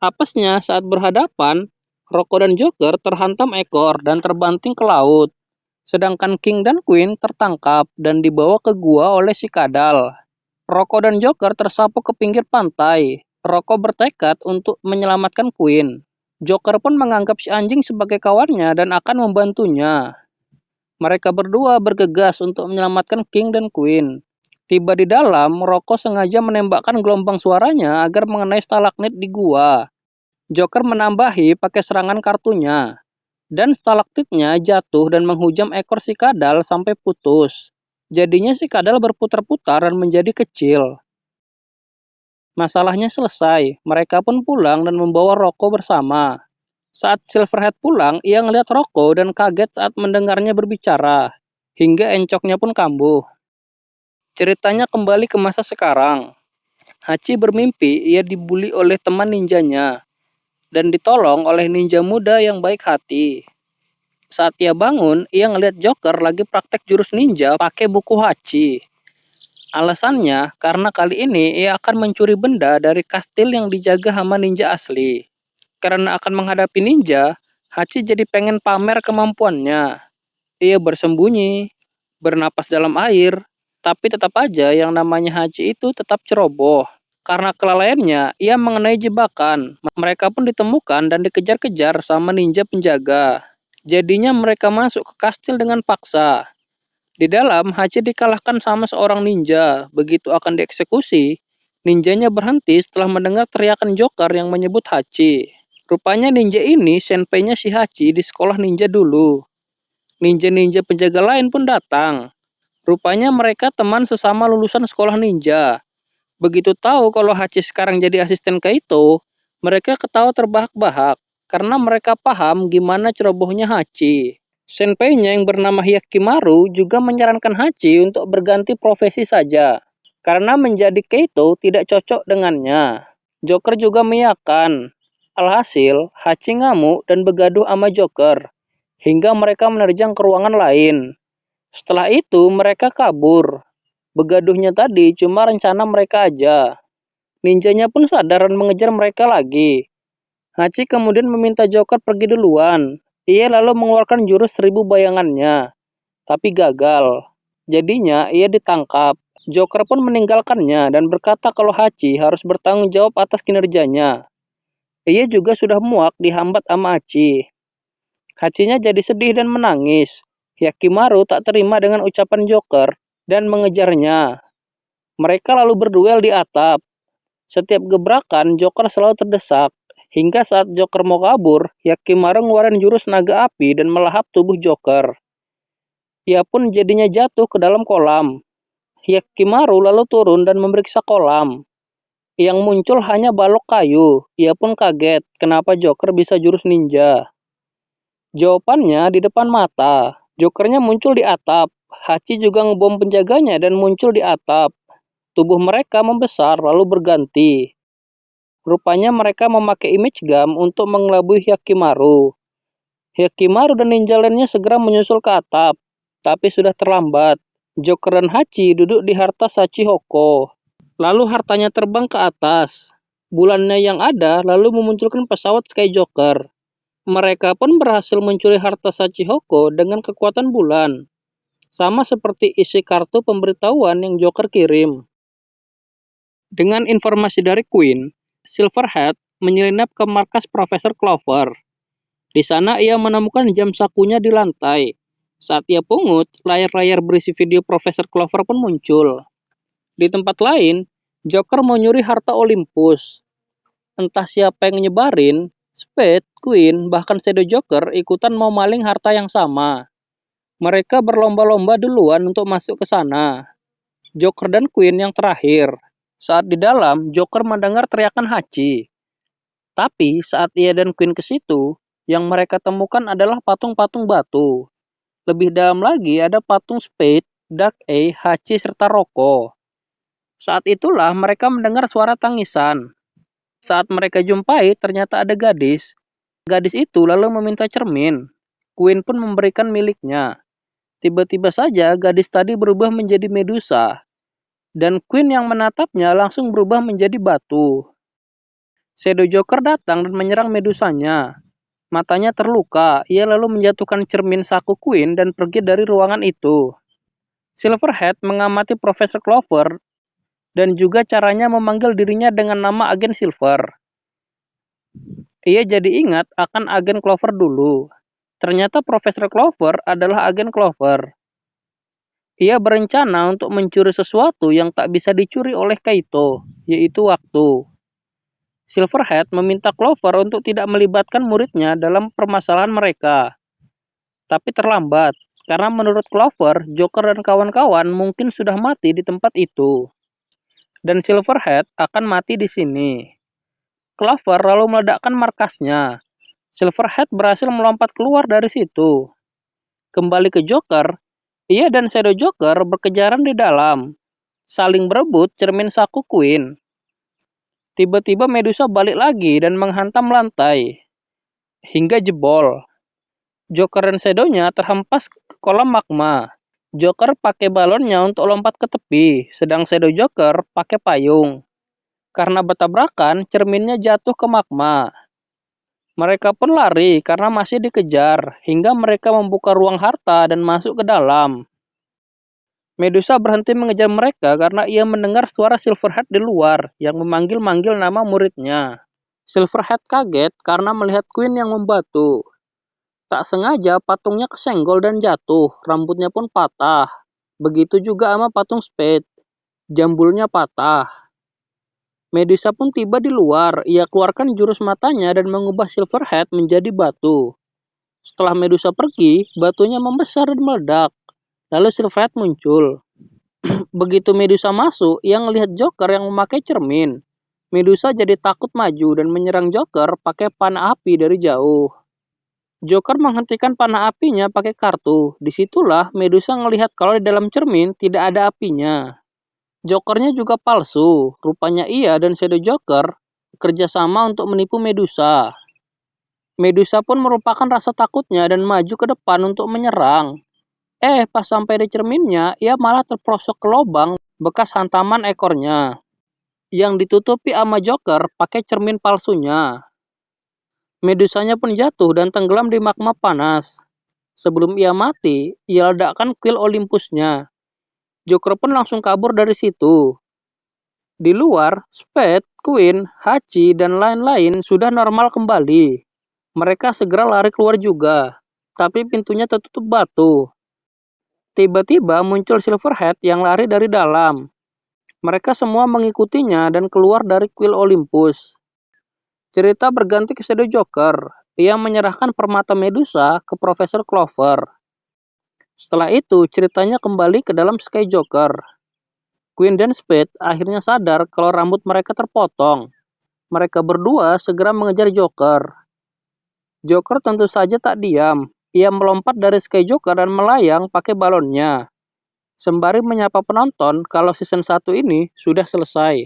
Apesnya saat berhadapan, Rocco dan Joker terhantam ekor dan terbanting ke laut. Sedangkan King dan Queen tertangkap dan dibawa ke gua oleh si Kadal. Rocco dan Joker tersapu ke pinggir pantai. Rocco bertekad untuk menyelamatkan Queen. Joker pun menganggap si anjing sebagai kawannya dan akan membantunya. Mereka berdua bergegas untuk menyelamatkan King dan Queen. Tiba di dalam, Rocco sengaja menembakkan gelombang suaranya agar mengenai stalagmit di gua. Joker menambahi pakai serangan kartunya. Dan stalaktitnya jatuh dan menghujam ekor si kadal sampai putus. Jadinya si kadal berputar-putar dan menjadi kecil. Masalahnya selesai, mereka pun pulang dan membawa Rocco bersama. Saat Silverhead pulang, ia ngeliat Rocco dan kaget saat mendengarnya berbicara. Hingga encoknya pun kambuh. Ceritanya kembali ke masa sekarang. Hachi bermimpi ia dibully oleh teman ninjanya. Dan ditolong oleh ninja muda yang baik hati. Saat ia bangun, ia ngeliat Joker lagi praktek jurus ninja pakai buku Hachi. Alasannya, karena kali ini ia akan mencuri benda dari kastil yang dijaga hama ninja asli. Karena akan menghadapi ninja, Hachi jadi pengen pamer kemampuannya. Ia bersembunyi, bernapas dalam air, tapi tetap aja yang namanya Hachi itu tetap ceroboh. Karena kelalaiannya, ia mengenai jebakan. Mereka pun ditemukan dan dikejar-kejar sama ninja penjaga. Jadinya mereka masuk ke kastil dengan paksa. Di dalam, Hachi dikalahkan sama seorang ninja. Begitu akan dieksekusi, ninjanya berhenti setelah mendengar teriakan Joker yang menyebut Hachi. Rupanya ninja ini senpai-nya si Hachi di sekolah ninja dulu. Ninja-ninja penjaga lain pun datang. Rupanya mereka teman sesama lulusan sekolah ninja. Begitu tahu kalau Hachi sekarang jadi asisten Kaito, mereka ketawa terbahak-bahak karena mereka paham gimana cerobohnya Hachi. Senpai-nya yang bernama Hyakimaru juga menyarankan Hachi untuk berganti profesi saja karena menjadi Kaito tidak cocok dengannya. Joker juga mengiyakan. Alhasil, Hachi ngamuk dan begaduh sama Joker hingga mereka menerjang ke ruangan lain. Setelah itu mereka kabur. Begaduhnya tadi cuma rencana mereka aja. Ninjanya pun sadar dan mengejar mereka lagi. Hachi kemudian meminta Joker pergi duluan. Ia lalu mengeluarkan jurus 1000 bayangannya, tapi gagal. Jadinya ia ditangkap. Joker pun meninggalkannya dan berkata kalau Hachi harus bertanggung jawab atas kinerjanya. Ia juga sudah muak dihambat sama Hachi. Hachinya jadi sedih dan menangis. Hyakimaru tak terima dengan ucapan Joker dan mengejarnya. Mereka lalu berduel di atap. Setiap gebrakan, Joker selalu terdesak. Hingga saat Joker mau kabur, Hyakimaru ngeluarin jurus naga api dan melahap tubuh Joker. Ia pun jadinya jatuh ke dalam kolam. Hyakimaru lalu turun dan memeriksa kolam. Yang muncul hanya balok kayu. Ia pun kaget kenapa Joker bisa jurus ninja. Jawabannya di depan mata. Jokernya muncul di atap. Hachi juga ngebom penjaganya dan muncul di atap. Tubuh mereka membesar lalu berganti. Rupanya mereka memakai image gum untuk mengelabui Hyakimaru. Hyakimaru dan ninja lainnya segera menyusul ke atap, tapi sudah terlambat. Joker dan Hachi duduk di harta Shachihoko. Lalu hartanya terbang ke atas. Bulannya yang ada lalu memunculkan pesawat Sky Joker. Mereka pun berhasil mencuri harta Shachihoko dengan kekuatan bulan. Sama seperti isi kartu pemberitahuan yang Joker kirim. Dengan informasi dari Queen, Silverhead menyelinap ke markas Profesor Clover. Di sana ia menemukan jam sakunya di lantai. Saat ia pungut, layar-layar berisi video Profesor Clover pun muncul. Di tempat lain, Joker mau nyuri harta Olympus. Entah siapa yang nyebarin, Spade, Queen, bahkan Shadow Joker ikutan mau maling harta yang sama. Mereka berlomba-lomba duluan untuk masuk ke sana. Joker dan Queen yang terakhir. Saat di dalam, Joker mendengar teriakan Hachi. Tapi saat ia dan Queen ke situ, yang mereka temukan adalah patung-patung batu. Lebih dalam lagi ada patung Spade, Dark A, Hachi, serta Rocco. Saat itulah mereka mendengar suara tangisan. Saat mereka jumpai, ternyata ada gadis. Gadis itu lalu meminta cermin. Queen pun memberikan miliknya. Tiba-tiba saja gadis tadi berubah menjadi Medusa. Dan Queen yang menatapnya langsung berubah menjadi batu. Shadow Joker datang dan menyerang Medusanya. Matanya terluka, ia lalu menjatuhkan cermin saku Queen dan pergi dari ruangan itu. Silverhead mengamati Profesor Clover dan juga caranya memanggil dirinya dengan nama Agen Silver. Ia jadi ingat akan Agen Clover dulu. Ternyata Profesor Clover adalah Agen Clover. Ia berencana untuk mencuri sesuatu yang tak bisa dicuri oleh Kaito, yaitu waktu. Silverhead meminta Clover untuk tidak melibatkan muridnya dalam permasalahan mereka. Tapi terlambat, karena menurut Clover, Joker dan kawan-kawan mungkin sudah mati di tempat itu. Dan Silverhead akan mati di sini. Clover lalu meledakkan markasnya. Silverhead berhasil melompat keluar dari situ. Kembali ke Joker, ia dan Shadow Joker berkejaran di dalam, saling berebut cermin saku Queen. Tiba-tiba Medusa balik lagi dan menghantam lantai, hingga jebol. Joker dan Shadow-nya terhempas ke kolam magma. Joker pakai balonnya untuk lompat ke tepi, sedang Shadow Joker pakai payung. Karena bertabrakan, cerminnya jatuh ke magma. Mereka pun lari karena masih dikejar, hingga mereka membuka ruang harta dan masuk ke dalam. Medusa berhenti mengejar mereka karena ia mendengar suara Silverhead di luar yang memanggil-manggil nama muridnya. Silverhead kaget karena melihat Queen yang membatu. Tak sengaja patungnya kesenggol dan jatuh, rambutnya pun patah. Begitu juga sama patung Spade, jambulnya patah. Medusa pun tiba di luar, ia keluarkan jurus matanya dan mengubah Silverhead menjadi batu. Setelah Medusa pergi, batunya membesar dan meledak. Lalu Silverhead muncul. Begitu Medusa masuk, ia melihat Joker yang memakai cermin. Medusa jadi takut maju dan menyerang Joker pakai panah api dari jauh. Joker menghentikan panah apinya pakai kartu. Disitulah Medusa melihat kalau di dalam cermin tidak ada apinya. Jokernya juga palsu. Rupanya ia dan Shadow Joker kerjasama untuk menipu Medusa. Medusa pun merupakan rasa takutnya dan maju ke depan untuk menyerang. Pas sampai di cerminnya, ia malah terprosok ke lubang bekas hantaman ekornya. Yang ditutupi sama Joker pakai cermin palsunya. Medusanya pun jatuh dan tenggelam di magma panas. Sebelum ia mati, ia ledakkan kuil Olympusnya. Joker pun langsung kabur dari situ. Di luar, Spade, Queen, Hachi, dan lain-lain sudah normal kembali. Mereka segera lari keluar juga, tapi pintunya tertutup batu. Tiba-tiba muncul Silverhead yang lari dari dalam. Mereka semua mengikutinya dan keluar dari kuil Olympus. Cerita berganti ke Shadow Joker. Ia menyerahkan permata Medusa ke Profesor Clover. Setelah itu, ceritanya kembali ke dalam Sky Joker. Queen dan Spade akhirnya sadar kalau rambut mereka terpotong. Mereka berdua segera mengejar Joker. Joker tentu saja tak diam. Ia melompat dari Sky Joker dan melayang pakai balonnya. Sembari menyapa penonton kalau season 1 ini sudah selesai.